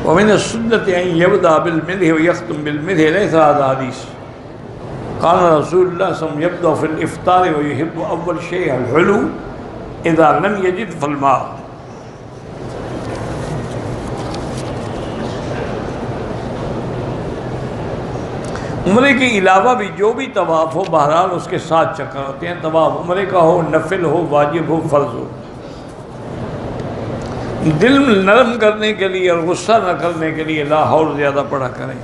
ومن السنة أن يبدأ بالمدح ويختم بالمدح ليس هذا حديث. قال رسول الله صلى الله عليه وسلم يبدأ في الإفطار ويحب أول شيء الحلو إذا لم يجد فالماء. عمرے کے علاوہ بھی جو بھی طواف ہو بہرحال اس کے 7 چکر ہوتے ہیں. طواف عمرے کا ہو، نفل ہو، واجب ہو، فرض ہو. دل نرم کرنے کے لیے اور غصہ نہ کرنے کے لیے لا حول زیادہ پڑھا کریں.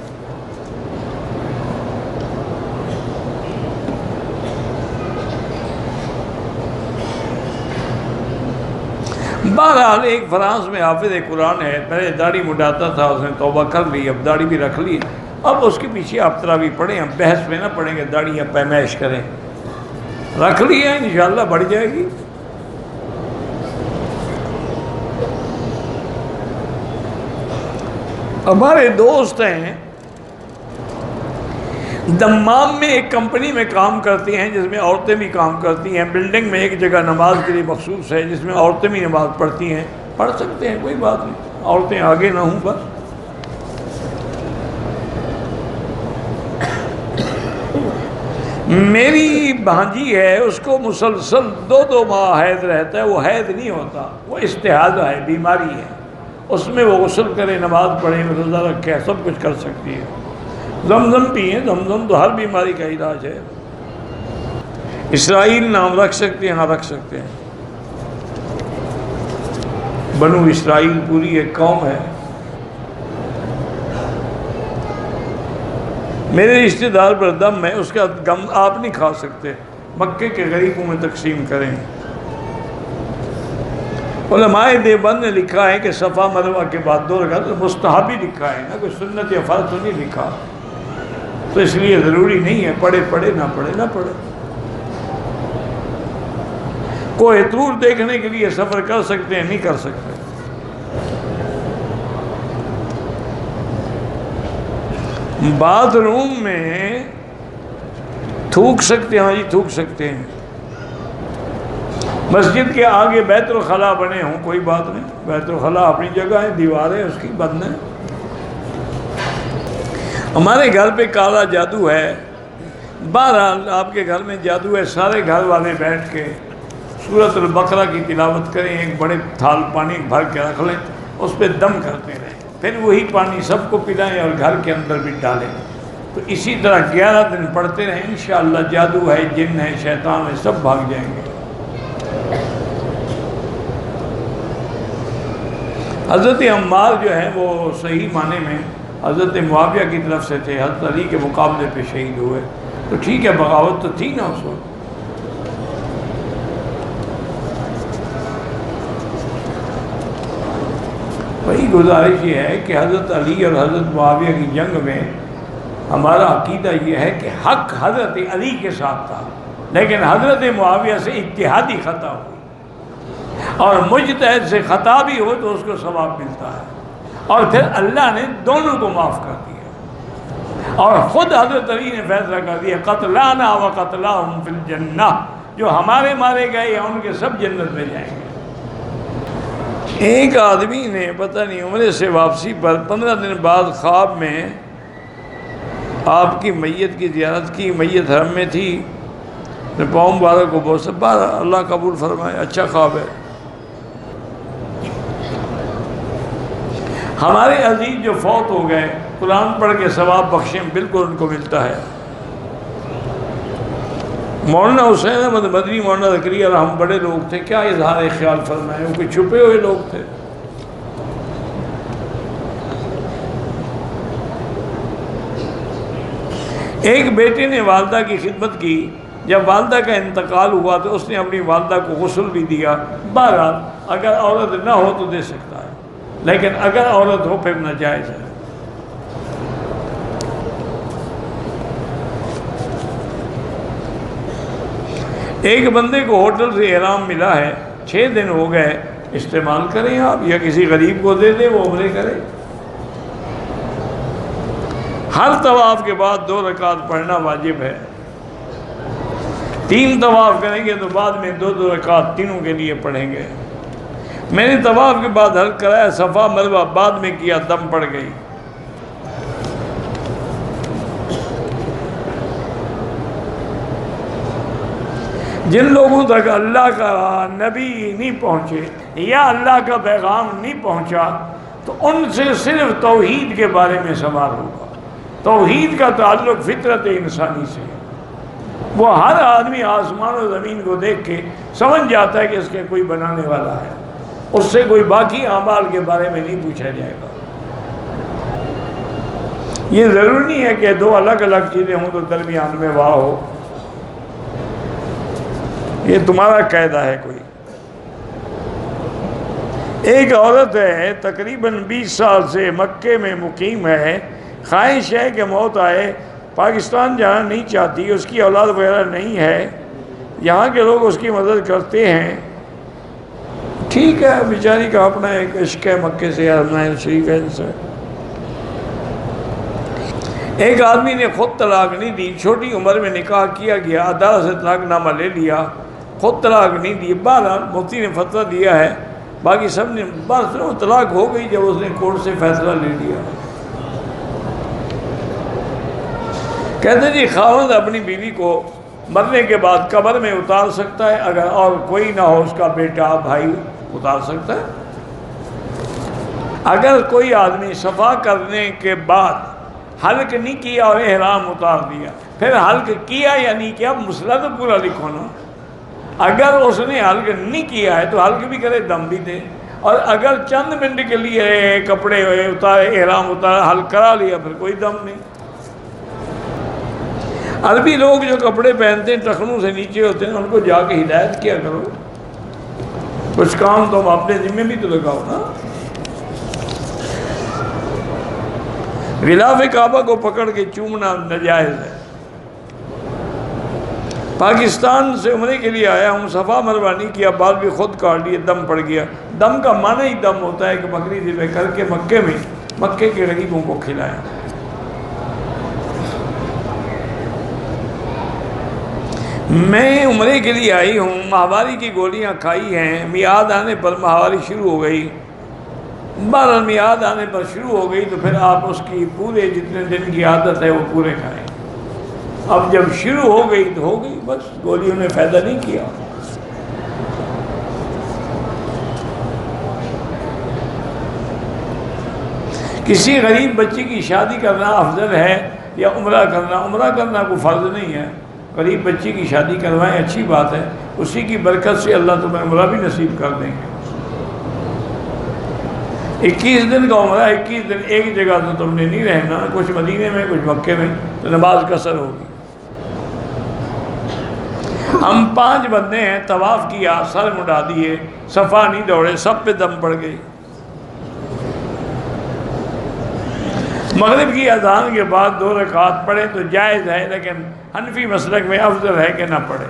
بہرحال ایک فرانس میں حافظ قرآن ہے، پہلے داڑھی مڈاتا تھا، اس نے توبہ کر لی، اب داڑھی بھی رکھ لی. اب اس کے پیچھے آپ تراویح پڑھیں، ہم بحث میں نہ پڑھیں گے داڑھی آپ پیمائش کریں. رکھ لی ہے انشاءاللہ بڑھ جائے گی. ہمارے دوست ہیں دمام میں ایک کمپنی میں کام کرتی ہیں جس میں عورتیں بھی کام کرتی ہیں. بلڈنگ میں ایک جگہ نماز کے لیے مخصوص ہے جس میں عورتیں بھی نماز پڑھتی ہیں. پڑھ سکتے ہیں، کوئی بات نہیں، عورتیں آگے نہ ہوں بس. میری بھانجی ہے، اس کو مسلسل 2 ماہ حیض رہتا ہے. وہ حیض نہیں ہوتا، وہ استحاضہ ہے، بیماری ہے. اس میں وہ غسل کرے، نماز پڑھے، روزہ رکھے، سب کچھ کر سکتی ہے. زمزم پیئیں، زمزم تو ہر بیماری کا علاج ہے. اسرائیل نام رکھ سکتے ہیں؟ ہاں رکھ سکتے ہیں. بنو اسرائیل پوری ایک قوم ہے. میرے رشتہ دار پر دم ہے، اس کا غم آپ نہیں کھا سکتے. مکے کے غریبوں میں تقسیم کریں. علماء دیوبند نے لکھا ہے کہ صفا مروہ کے بعد 2 رکعت مستحبی لکھا ہے نا، کوئی سنت یا فرض تو نہیں لکھا. تو اس لیے ضروری نہیں ہے پڑھے پڑھے نہ پڑھے نہ پڑھے. کوہ طور دیکھنے کے لیے سفر کر سکتے ہیں، نہیں کر سکتے. باتھ روم میں تھوک سکتے ہیں؟ ہاں جی تھوک سکتے ہیں. مسجد کے آگے بیت الخلاء بنے ہوں کوئی بات نہیں، بیت الخلاء اپنی جگہ ہے، دیواریں اس کی بند ہیں. ہمارے گھر پہ کالا جادو ہے. بہرحال آپ کے گھر میں جادو ہے، سارے گھر والے بیٹھ کے سورۃ البقرہ کی تلاوت کریں. ایک بڑے تھال پانی بھر کے رکھ لیں، اس پہ دم کرتے رہیں، پھر وہی پانی سب کو پلائیں اور گھر کے اندر بھی ڈالیں. تو اسی طرح 11 دن پڑھتے رہیں، انشاءاللہ جادو ہے، جن ہے، شیطان ہے، سب بھاگ جائیں گے. حضرت عمار جو ہیں وہ صحیح معنی میں حضرت معاویہ کی طرف سے تھے، حضرت علی کے مقابلے پہ شہید ہوئے. تو ٹھیک ہے، بغاوت تو تھی نا اس وقت. وہی گزارش یہ ہے کہ حضرت علی اور حضرت معاویہ کی جنگ میں ہمارا عقیدہ یہ ہے کہ حق حضرت علی کے ساتھ تھا، لیکن حضرت معاویہ سے اتحادی خطا ہوئی. اور مجتہد سے خطا بھی ہو تو اس کو ثواب ملتا ہے. اور پھر اللہ نے دونوں کو معاف کر دیا، اور خود حضرت علی نے فیصلہ کر دیا قتلانا و قتلاہم فی الجنہ، جو ہمارے مارے گئے ہیں ان کے سب جنت میں جائیں گے. ایک آدمی نے پتہ نہیں عمرے سے واپسی پر 15 دن بعد خواب میں آپ کی میت کی زیارت کی. میت حرم میں تھی، پاؤں مبارک کو بہت سب بار اللہ قبول فرمائے. اچھا خواب ہے. ہمارے عزیز جو فوت ہو گئے قرآن پڑھ کے ثواب بخشیں، بالکل ان کو ملتا ہے. مولانا حسین احمد مدنی، مولانا زکریا رحم بڑے لوگ تھے، کیا اظہار خیال فرمائے، وہ کوئی چھپے ہوئے لوگ تھے. ایک بیٹے نے والدہ کی خدمت کی، جب والدہ کا انتقال ہوا تو اس نے اپنی والدہ کو غسل بھی دیا. بہرحال اگر عورت نہ ہو تو دے سکتا ہے، لیکن اگر عورت ہو پھر ناجائز ہے. ایک بندے کو ہوٹل سے احرام ملا ہے، 6 دن ہو گئے، استعمال کریں آپ، یا کسی غریب کو دے دیں وہ عمرے کرے. ہر طواف کے بعد 2 رکعت پڑھنا واجب ہے. 3 طواف کریں گے تو بعد میں 2 رکعت تینوں کے لیے پڑھیں گے. میں نے طواف کے بعد حلق کرایا، صفا مروہ بعد میں کیا، دم پڑ گئی۔ جن لوگوں تک اللہ کا نبی نہیں پہنچے یا اللہ کا پیغام نہیں پہنچا تو ان سے صرف توحید کے بارے میں سوال ہوگا۔ توحید کا تعلق فطرت انسانی سے ہے۔ وہ ہر آدمی آسمان و زمین کو دیکھ کے سمجھ جاتا ہے کہ اس کے کوئی بنانے والا ہے، اس سے کوئی باقی اعمال کے بارے میں نہیں پوچھا جائے گا۔ یہ ضروری نہیں ہے کہ دو الگ الگ چیزیں ہوں تو درمیان میں واہ ہو، یہ تمہارا قاعدہ ہے کوئی۔ ایک عورت ہے تقریباً 20 سال سے مکے میں مقیم ہے، خواہش ہے کہ موت آئے، پاکستان جانا نہیں چاہتی، اس کی اولاد وغیرہ نہیں ہے، یہاں کے لوگ اس کی مدد کرتے ہیں، ٹھیک ہے، بیچاری کا اپنا ایک عشق ہے مکے سے یا حرمین شریف ہے سے۔ ایک آدمی نے خود طلاق نہیں دی، چھوٹی عمر میں نکاح کیا گیا، عدالت سے طلاق نامہ لے لیا، خود طلاق نہیں دی، بہرحال مفتی نے فتویٰ دیا ہے، باقی سب نے بس وہ طلاق ہو گئی جب اس نے کورٹ سے فیصلہ لے لیا۔ کہتے ہیں جی خاوند اپنی بیوی کو مرنے کے بعد قبر میں اتار سکتا ہے، اگر اور کوئی نہ ہو اس کا بیٹا بھائی اتار سکتا ہے۔ اگر کوئی آدمی صفا کرنے کے بعد حلق نہیں کیا اور احرام اتار دیا، پھر حلق کیا یا نہیں کیا مسئلہ تو پورا لکھو نا۔ اگر اس نے حلق نہیں کیا ہے تو حلق بھی کرے، دم بھی دے، اور اگر چند منٹ کے لیے کپڑے اتارے، احرام اتارا، حلق کرا لیا، پھر کوئی دم نہیں۔ عربی لوگ جو کپڑے پہنتے ہیں ٹخنوں سے نیچے ہوتے ہیں، ان کو جا کے ہدایت کیا کرو، کچھ کام تم اپنے ذمہ بھی تو لگاؤ نا۔ غلاف کعبہ کو پکڑ کے چومنا ناجائز ہے۔ پاکستان سے عمرے کے لیے آیا ہوں، صفا مروہ نہیں کیا، بال بھی خود کاٹ لیے، دم پڑ گیا۔ دم کا معنی ہی دم ہوتا ہے کہ بکری ذبح کر کے مکے کے غریبوں کو کھلائیں۔ میں عمرے کے لیے آئی ہوں، ماہواری کی گولیاں کھائی ہیں، میعاد آنے پر ماہواری شروع ہو گئی، بہرحال میعاد آنے پر شروع ہو گئی تو پھر آپ اس کی پورے جتنے دن کی عادت ہے وہ پورے کھائیں۔ اب جب شروع ہو گئی تو ہو گئی، بس گولیوں نے فائدہ نہیں کیا۔ کسی غریب بچی کی شادی کرنا افضل ہے یا عمرہ کرنا؟ عمرہ کرنا کوئی فرض نہیں ہے، غریب بچی کی شادی کروائیں، اچھی بات ہے، اسی کی برکت سے اللہ تمہیں عمرہ بھی نصیب کر دیں گے۔ 21 دن کا عمرہ، 21 دن ایک جگہ تو تم نے نہیں رہنا، کچھ مدینے میں کچھ مکے میں، تو نماز قصر ہوگی۔ ہم 5 بندے ہیں، طواف کیا، سر مڈا دیے، صفا نہیں دوڑے، سب پہ دم پڑ گئی۔ مغرب کی اذان کے بعد 2 رکعت پڑھیں تو جائز ہے، لیکن حنفی مسلک میں افضل ہے کہ نہ پڑھے۔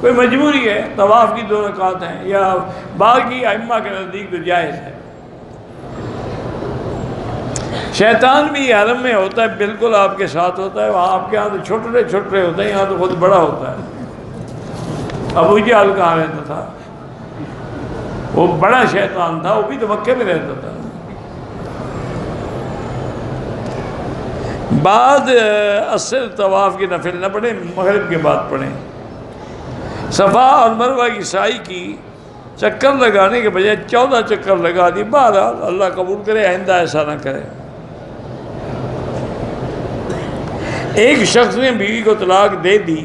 کوئی مجبوری ہے، طواف کی 2 رکعت ہیں، یا باقی ائمہ کے نزدیک تو جائز ہے۔ شیطان بھی حرم میں ہوتا ہے، بالکل آپ کے ساتھ ہوتا ہے، وہاں آپ کے ہاں تو چھوٹے چھوٹے ہوتے ہیں، یہاں تو خود بڑا ہوتا ہے۔ ابو جہل کہاں رہتا تھا؟ وہ بڑا شیطان تھا، وہ بھی تو مکے میں رہتا تھا۔ بعد عصر طواف کی نفل نہ پڑھیں، مغرب کے بعد پڑھیں۔ صفا اور مروہ کی سعی کی، چکر لگانے کے بجائے 14 چکر لگا دی، بہرحال اللہ قبول کرے، آئندہ ایسا نہ کرے۔ ایک شخص نے بیوی کو طلاق دے دی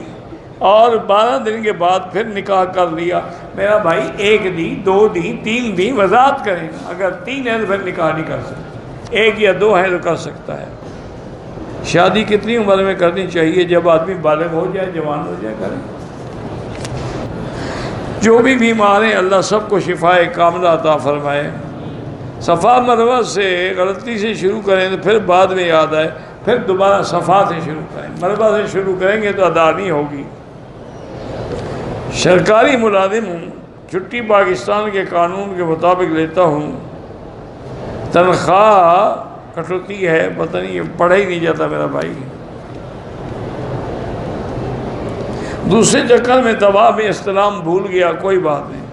اور 12 دن کے بعد پھر نکاح کر لیا، میرا بھائی 1 دی، 2 دی، 3 دی، وضاحت کریں، اگر 3 ہے تو پھر نکاح نہیں کر سکتا، 1 یا 2 ہے تو کر سکتا ہے۔ شادی کتنی عمر میں کرنی چاہیے؟ جب آدمی بالغ ہو جائے، جوان ہو جائے، کریں۔ جو بھی بیمار ہیں اللہ سب کو شفائے کاملہ عطا فرمائے۔ صفا مروہ سے غلطی سے شروع کریں تو پھر بعد میں یاد آئے، پھر دوبارہ صفا سے شروع کریں، مروہ سے شروع کریں گے تو ادا نہیں ہوگی۔ سرکاری ملازم ہوں، چھٹی پاکستان کے قانون کے مطابق لیتا ہوں، تنخواہ کٹوتی ہے، پتہ نہیں یہ پڑھا ہی نہیں جاتا میرا بھائی۔ دوسرے چکر میں طواف میں استلام بھول گیا، کوئی بات نہیں۔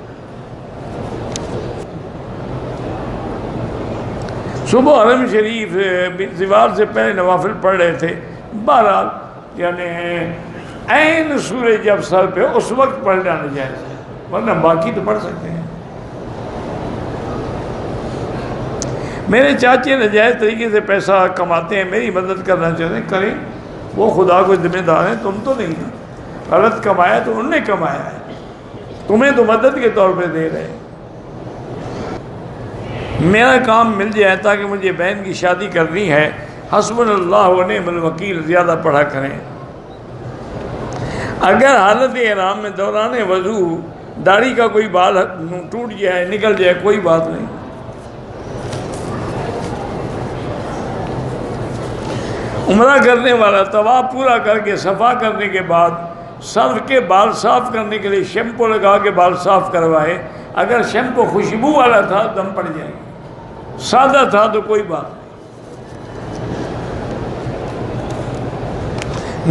صبح حرم شریف زوال سے پہلے نوافل پڑھ رہے تھے، بہرحال یعنی عین سورج جب سر پہ اس وقت پڑھنا ناجائز ہے، ورنہ باقی تو پڑھ سکتے ہیں۔ میرے چاچے ناجائز طریقے سے پیسہ کماتے ہیں، میری مدد کرنا چاہتے ہیں، کریں، وہ خدا کو ذمہ دار ہیں، تم تو نہیں ہیں۔ غلط کمایا تو انہوں نے کمایا ہے، تمہیں تو مدد کے طور پہ دے رہے ہیں۔ میرا کام مل جائے تاکہ مجھے بہن کی شادی کرنی ہے، حسبنا اللہ و نعم الوکیل زیادہ پڑھا کریں۔ اگر حالت احرام میں دوران وضو داڑھی کا کوئی بال ٹوٹ جائے، نکل جائے، کوئی بات نہیں۔ عمرہ کرنے والا طواف پورا کر کے صفا کرنے کے بعد سر کے بال صاف کرنے کے لیے شیمپو لگا کے بال صاف کروائے، اگر شیمپو خوشبو والا تھا دم پڑ جائے گا، سادہ تھا تو کوئی بات نہیں۔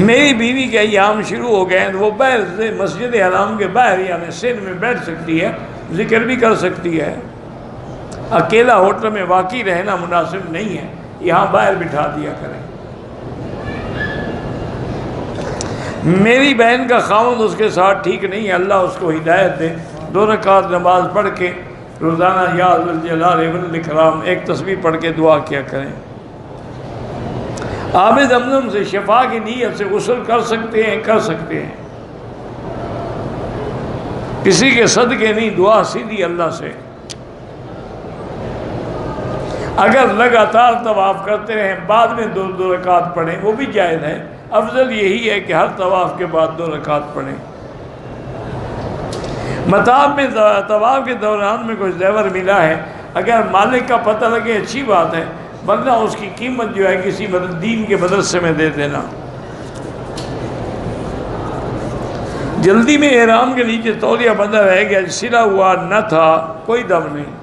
میری بیوی کے ایام شروع ہو گئے ہیں تو وہ باہر سے مسجد حرام کے باہر یعنی سن میں بیٹھ سکتی ہے، ذکر بھی کر سکتی ہے۔ اکیلا ہوٹل میں واقعی رہنا مناسب نہیں ہے، یہاں باہر بٹھا دیا کریں۔ میری بہن کا خاوند اس کے ساتھ ٹھیک نہیں ہے، اللہ اس کو ہدایت دے، 2 رکعت نماز پڑھ کے روزانہ یا ذوالجلال والاکرام ایک تسبیح پڑھ کے دعا کیا کریں۔ آب زمزم سے شفا کی نیت سے غسل کر سکتے ہیں، کر سکتے ہیں، کسی کے صدقے نہیں، دعا سیدھی اللہ سے۔ اگر لگاتار طواف کرتے رہیں بعد میں 2 رکعت پڑھیں وہ بھی جائز ہے، افضل یہی ہے کہ ہر طواف کے بعد 2 رکعت پڑھیں۔ مطاف میں طواف کے دوران میں کوئی زیور ملا ہے، اگر مالک کا پتہ لگے اچھی بات ہے، ورنہ اس کی قیمت جو ہے کسی دین کے مدرسے میں دے دینا۔ جلدی میں احرام کے نیچے تولیہ بندہ رہ گیا، سلا ہوا نہ تھا، کوئی دم نہیں۔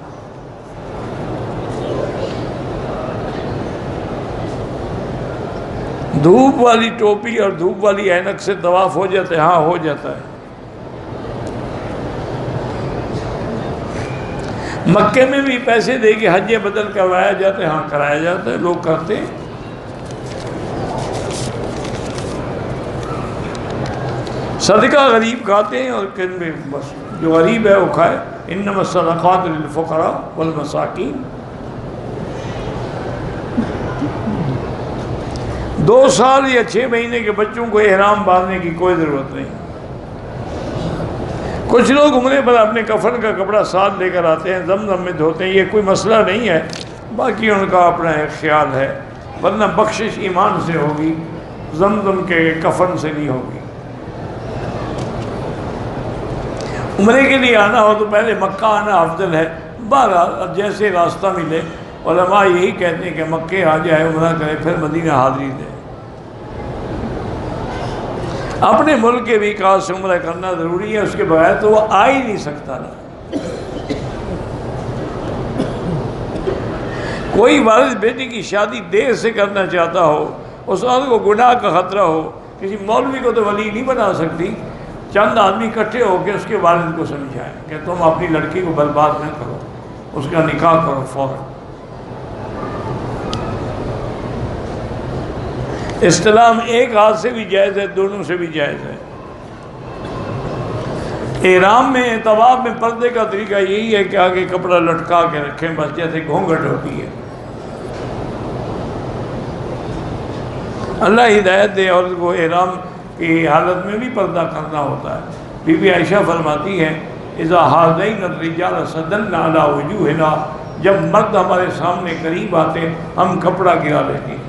دھوپ والی ٹوپی اور دھوپ والی اینک سے طواف ہو جاتا ہے؟ ہاں ہو جاتا ہے۔ مکے میں بھی پیسے دے کے حج بدل کروایا جاتا ہے؟ ہاں کرایا جاتا ہے، لوگ کرتے ہیں۔ صدقہ غریب کھاتے ہیں اور بس جو غریب ہے وہ کھائے، انما الصدقات للفقراء والمساکین۔ 2 سال یا 6 مہینے کے بچوں کو احرام باندھنے کی کوئی ضرورت نہیں۔ کچھ لوگ عمرے پر اپنے کفن کا کپڑا ساتھ لے کر آتے ہیں، زمزم میں دھوتے ہیں، یہ کوئی مسئلہ نہیں ہے، باقی ان کا اپنا ایک خیال ہے، ورنہ بخشش ایمان سے ہوگی، زمزم کے کفن سے نہیں ہوگی۔ عمرے کے لیے آنا ہو تو پہلے مکہ آنا افضل ہے، بہرحال جیسے راستہ ملے۔ علماء یہی کہتے ہیں کہ مکے آ جائے، عمرہ کرے، پھر مدینہ حاضری دے۔ اپنے ملک کے وقار سے عمرہ کرنا ضروری ہے، اس کے بغیر تو وہ آ ہی نہیں سکتا نا۔ کوئی والد بیٹی کی شادی دیر سے کرنا چاہتا ہو، اس عورت کو گناہ کا خطرہ ہو، کسی مولوی کو تو ولی نہیں بنا سکتی، چند آدمی اکٹھے ہو کے اس کے والد کو سمجھائیں کہ تم اپنی لڑکی کو برباد نہ کرو، اس کا نکاح کرو فوراً۔ استلام ایک ہاتھ سے بھی جائز ہے، دونوں سے بھی جائز ہے۔ احرام میں طواف میں پردے کا طریقہ یہی ہے کہ آگے کپڑا لٹکا کے رکھیں، بس جیسے گھونگھٹ ہوتی ہے۔ اللہ ہدایت دے، عورت کو احرام کی حالت میں بھی پردہ کرنا ہوتا ہے۔ بی بی عائشہ فرماتی ہے اذا حاذین الرجال صدلنا علی وجوہنا، جب مرد ہمارے سامنے قریب آتے ہم کپڑا گرا لیتی ہیں،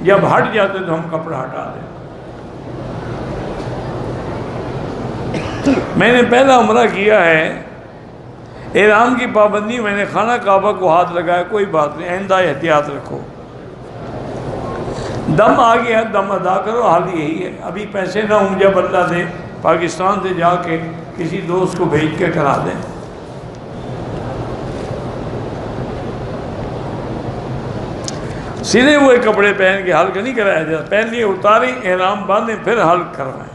جب ہٹ جاتے تو ہم کپڑا ہٹا دیتے۔ میں نے پہلا عمرہ کیا ہے، احرام کی پابندی، میں نے خانہ کعبہ کو ہاتھ لگایا، کوئی بات نہیں، آئندہ احتیاط رکھو۔ دم آ گیا، دم ادا کرو، حال یہی ہے۔ ابھی پیسے نہ ہوں، جب اللہ دے پاکستان سے جا کے کسی دوست کو بھیج کے کرا دیں۔ سیدھے ہوئے کپڑے پہن کے حلق نہیں کرایا جاتا، پہن لیے اتاریں، احرام باندھیں، پھر حلق کروائیں۔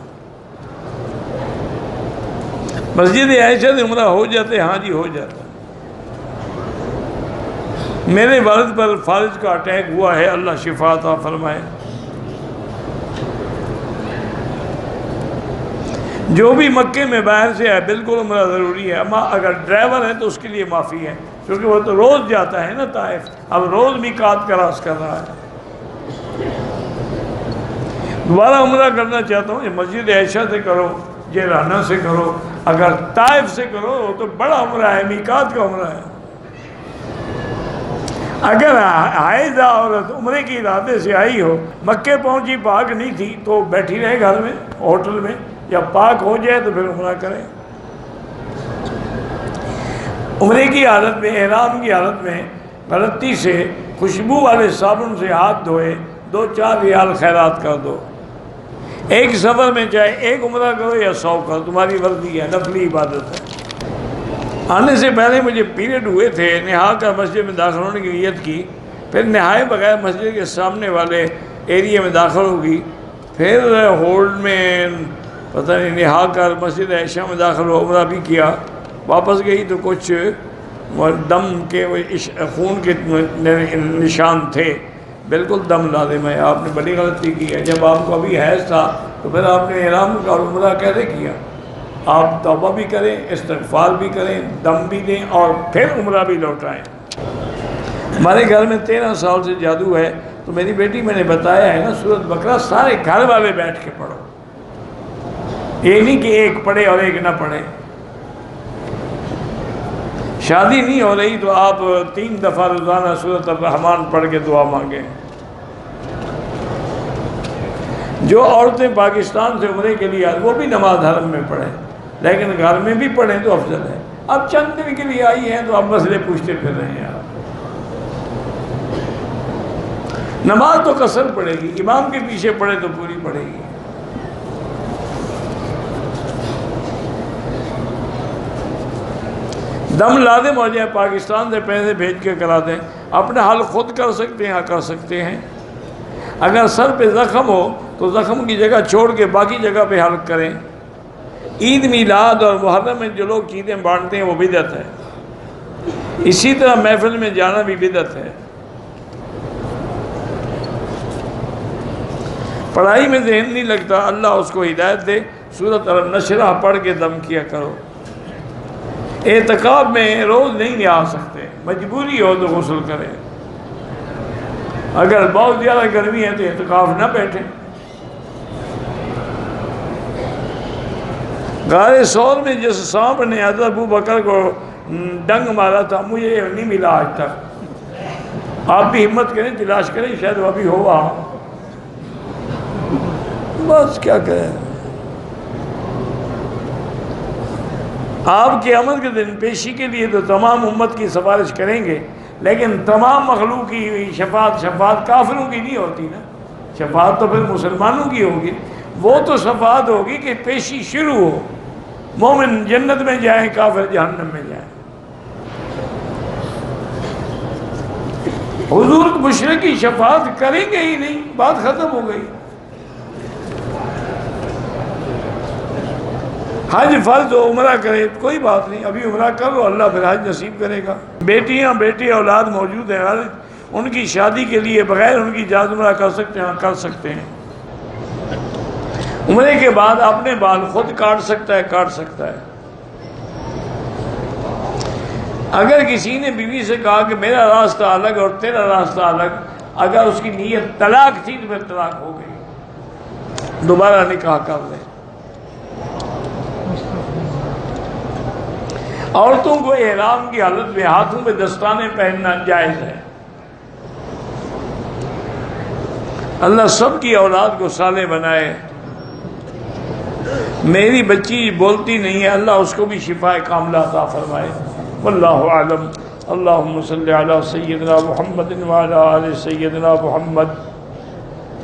مسجد عائشہ سے عمرہ ہو جاتے؟ ہاں جی ہو جاتا ہے۔ میرے والد پر فالج کا اٹیک ہوا ہے، اللہ شفا عطا فرمائے۔ جو بھی مکے میں باہر سے ہے بالکل عمرہ ضروری ہے، اما اگر ڈرائیور ہے تو اس کے لیے معافی ہے، کیونکہ وہ تو روز جاتا ہے نا طائف، اب روز میقات کراس کر رہا ہے۔ دوبارہ عمرہ کرنا چاہتا ہوں، یہ مسجد عائشہ سے کرو، جیرانہ سے کرو، اگر طائف سے کرو وہ تو بڑا عمرہ ہے، میقات کا عمرہ ہے۔ اگر حائضہ عورت عمرے کی ارادے سے آئی ہو، مکے پہنچی پاک نہیں تھی تو بیٹھی رہے گھر میں ہوٹل میں، یا پاک ہو جائے تو پھر عمرہ کرے۔ عمرے کی حالت میں، احرام کی حالت میں غلطی سے خوشبو والے صابن سے ہاتھ دھوئے، 2-4 ریال خیرات کر دو۔ ایک سفر میں چاہے ایک عمرہ کرو یا 100 کرو، تمہاری مرضی ہے، نفلی عبادت ہے۔ آنے سے پہلے مجھے پیریڈ ہوئے تھے، نہا کر مسجد میں داخل ہونے کی نیت کی، پھر نہائے بغیر مسجد کے سامنے والے ایریے میں داخل ہوگی، پھر ہولڈ میں پتہ نہیں نہا کر مسجد عائشہ میں داخل ہو، عمرہ بھی کیا، واپس گئی تو کچھ دم کے خون کے نشان تھے، بالکل دم لازم ہے۔ آپ نے بڑی غلطی کی ہے، جب آپ کو ابھی حیض تھا تو پھر آپ نے احرام کا عمرہ کیسے کیا؟ آپ توبہ بھی کریں، استغفار بھی کریں، دم بھی دیں اور پھر عمرہ بھی لوٹائیں۔ ہمارے گھر میں 13 سال سے جادو ہے، تو میری بیٹی میں نے بتایا ہے نا سورۃ بقرہ سارے گھر والے بیٹھ کے پڑھو، یہ نہیں کہ ایک پڑھے اور ایک نہ پڑھے۔ شادی نہیں ہو رہی تو آپ 3 دفعہ روزانہ سورۃ الرحمن پڑھ کے دعا مانگیں۔ جو عورتیں پاکستان سے عمرے کے لیے آئیں وہ بھی نماز حرم میں پڑھیں، لیکن گھر میں بھی پڑھیں تو افضل ہے۔ اب چند دن کے لیے آئی ہیں تو اب مسئلے پوچھتے پھر رہے ہیں آپ۔ نماز تو قصر پڑے گی، امام کے پیچھے پڑھے تو پوری پڑے گی۔ دم لازم ہو جائے پاکستان سے پیسے بھیج کے کرا دیں، اپنا حل خود کر سکتے ہیں، ہاں کر سکتے ہیں۔ اگر سر پہ زخم ہو تو زخم کی جگہ چھوڑ کے باقی جگہ پہ حلق کریں۔ عید میلاد اور محرم میں جو لوگ چیزیں بانٹتے ہیں وہ بدعت ہے، اسی طرح محفل میں جانا بھی بدعت ہے۔ پڑھائی میں ذہن نہیں لگتا، اللہ اس کو ہدایت دے، سورۃ النشرہ پڑھ کے دم کیا کرو۔ اعتکاف میں روز نہیں آ سکتے، مجبوری ہو تو غسل کریں، اگر بہت زیادہ گرمی ہے تو اعتکاف نہ بیٹھیں۔ غار ثور میں جس سانپ نے حضرت ابو بکر کو ڈنگ مارا تھا، مجھے یہ نہیں ملا آج تک۔ آپ بھی ہمت کریں، تلاش کریں، شاید وہ ابھی ہوا، بس کیا کریں۔ آپ قیامت کے دن پیشی کے لیے تو تمام امت کی سفارش کریں گے، لیکن تمام مخلوق کی ہوئی شفاعت کافروں کی نہیں ہوتی نا، شفاعت تو پھر مسلمانوں کی ہوگی۔ وہ تو شفاعت ہوگی کہ پیشی شروع ہو، مومن جنت میں جائیں، کافر جہنم میں جائیں۔ حضور مشرک کی شفاعت کریں گے ہی نہیں، بات ختم ہو گئی۔ حج فرض ہو، عمرہ کرے کوئی بات نہیں، ابھی عمرہ کر لو، اللہ پھر حج نصیب کرے گا۔ بیٹیاں بیٹے اولاد موجود ہیں، ان کی شادی کے لیے بغیر ان کی اجازت عمرہ کر سکتے ہیں، کر سکتے ہیں۔ عمرے کے بعد اپنے بال خود کاٹ سکتا ہے۔ اگر کسی نے بیوی سے کہا کہ میرا راستہ الگ اور تیرا راستہ الگ، اگر اس کی نیت طلاق تھی تو پھر طلاق ہو گئی، دوبارہ نکاح کر لیں۔ عورتوں کو احرام کی حالت میں ہاتھوں میں دستانے پہننا جائز ہے۔ اللہ سب کی اولاد کو صالح بنائے۔ میری بچی بولتی نہیں ہے، اللہ اس کو بھی شفاء کاملہ عطا فرمائے۔ واللہ اعلم۔ اللہم صلی علی سیدنا محمد وعلی آل سیدنا محمد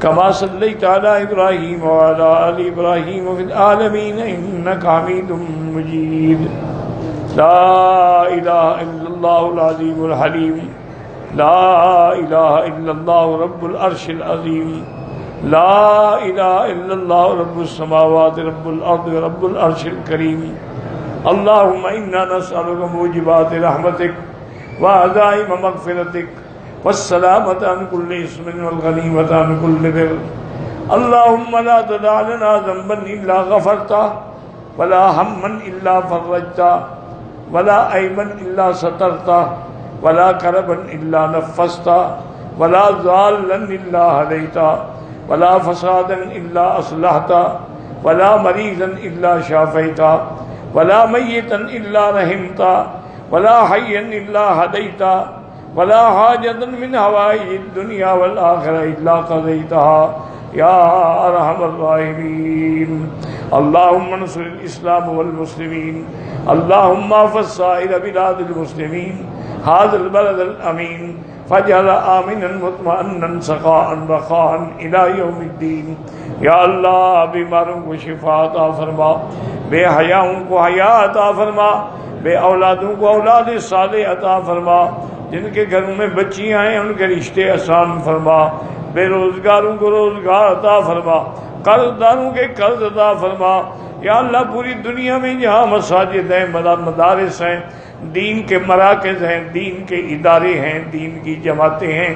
کما صلیت علی ابراہیم وعلی آل ابراہیم فی العالمین انک حمید مجید۔ لا الہ الا اللہ العظیم الحلیم، لا الہ الا اللہ رب العرش العظیم، لا الہ الا اللہ رب السماوات رب الارض رب العرش الکریم۔ اللہم انا نسألک موجبات رحمتک وعزائم مغفرتك والسلامة عن كل اسم والغنيمة عن كل بر. اللهم لا تدع لنا ذنبا إلا غفرته ولا هما إلا فرجته ولا عيبا إلا سترته ولا كربا إلا نفسته ولا ضالا إلا هديته ولا فسادا إلا أصلحته ولا مريضا إلا شافيته ولا ميتا إلا رحمته ولا حيا إلا هديته ولا حاجة من هوائج الدنيا والآخرة إلا قضيتها يا أرحم الراحمين. اللهم انصر الإسلام والمسلمين. اللهم احفظ سائر بلاد المسلمين هذا البلد الأمين فاجعل آمنا مطمئنا سخاء رخاء إلى يوم الدين. یا اللہ بیماروں کو شفا عطا فرما، بے حیاؤں کو حیا عطا فرما، بے اولادوں کو اولاد صالح عطا فرما، جن کے گھروں میں بچیاں ہیں ان کے رشتے آسان فرما، بے روزگاروں کو روزگار عطا فرما، قرض داروں کے قرض عطا فرما. یا اللہ پوری دنیا میں جہاں مساجد ہیں، مدارس ہیں، دین کے مراکز ہیں، دین کے ادارے ہیں، دین کی جماعتیں ہیں،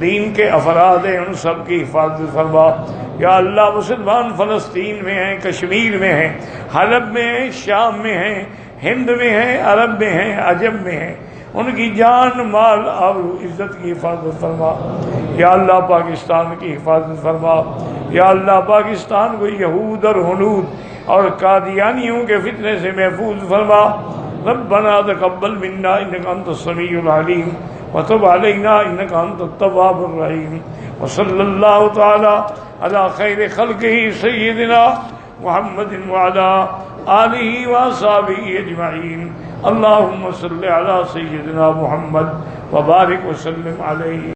دین کے افراد ہیں، ان سب کی حفاظت فرما. یا اللہ مسلمان فلسطین میں ہیں، کشمیر میں ہیں، حلب میں ہیں، شام میں ہیں، ہند میں ہیں، عرب میں ہیں، عجم میں ہیں، ان کی جان مال اور عزت کی حفاظت فرما. یا اللہ پاکستان کی حفاظت فرما. یا اللہ پاکستان کو یہود اور ہنود اور قادیانیوں کے فتنے سے محفوظ فرما. ربنا تقبل منا انك انت السميع العليم وتب علينا انك انت التواب الرحيم. وصلى الله تعالى على خير خلقه سيدنا محمد وعلى آله وصحبه اجمعين. اللهم صل على سيدنا محمد وبارك وسلم عليه.